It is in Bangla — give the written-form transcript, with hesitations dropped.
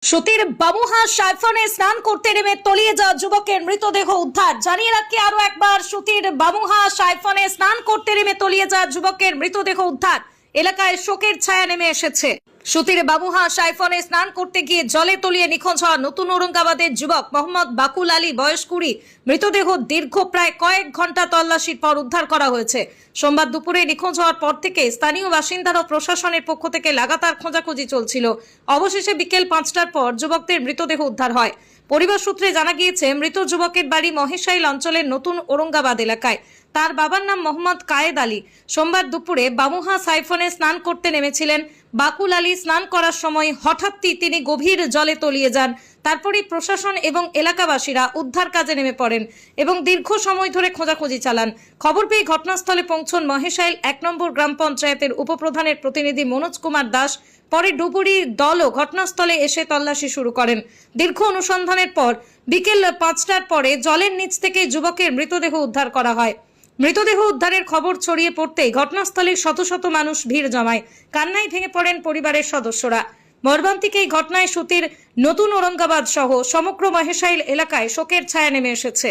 সুতির বাবুহা সাইফনে স্নান করতে নেমে তলিয়ে যাওয়া যুবকের মৃতদেহ উদ্ধার। জানিয়ে রাখি আরো একবার, সুতির বাবুহা সাইফনে স্নান করতে নেমে তলিয়ে যাওয়া যুবকের মৃতদেহ উদ্ধার। এলাকায় শোকের ছায়া নেমে এসেছে। সুতির বাবুহা সাইফনে স্নান করতে গিয়ে জলে তলিয়ে নিখোঁজ হওয়া নতুন ঔরঙ্গাবাদের যুবক মোহাম্মদ বাকুল আলী, বয়স 20। মৃতদেহ দীর্ঘ প্রায় কয়েক ঘন্টা তল্লাশির পর উদ্ধার করা হয়েছে। সোমবার দুপুরে নিখোঁজ হওয়ার পর থেকে স্থানীয় বাসিন্দারা ও প্রশাসনের পক্ষ থেকে লাগাতার খোঁজাখুঁজি চলছিল। অবশেষে বিকেল 5টার পর যুবকদের মৃতদেহ উদ্ধার হয়। পরিবার সূত্রে জানা গিয়েছে, মৃত যুবকের বাড়ি মহেশাইল অঞ্চলের নতুন ঔরঙ্গাবাদ এলাকায়। তার বাবার নাম মোহাম্মদ কায়েদ আলী। সোমবার দুপুরে বাবুহা সাইফনে স্নান করতে নেমেছিলেন বাকুল আলী। স্নান করার সময় হঠাৎই তিনি গভীর জলে তলিয়ে যান। তারপরেই প্রশাসন এবং এলাকাবাসীরা উদ্ধার কাজে নেমে পড়েন এবং দীর্ঘ সময় ধরে খোঁজাখুঁজি চালান। খবর পেয়ে ঘটনাস্থলে পৌঁছন মহেশাইল 1 নম্বর গ্রাম পঞ্চায়েতের উপপ্রধানের প্রতিনিধি মনোজ কুমার দাস। পরে ডুবুরি দলও ঘটনাস্থলে এসে তল্লাশি শুরু করেন। দীর্ঘ অনুসন্ধানের পর বিকেল 5টার পরে জলের নিচ থেকে যুবকের মৃতদেহ উদ্ধার করা হয়। মৃতদেহ উদ্ধারের খবর ছড়িয়ে পড়তেই ঘটনাস্থলে শত শত মানুষ ভিড় জমায়। কান্নায় ভেঙে পড়েন পরিবারের সদস্যরা। মর্মান্তিক এই ঘটনায় সুতির নতুন ঔরঙ্গাবাদ সহ সমগ্র মহেশাইল এলাকায় শোকের ছায়া নেমে এসেছে।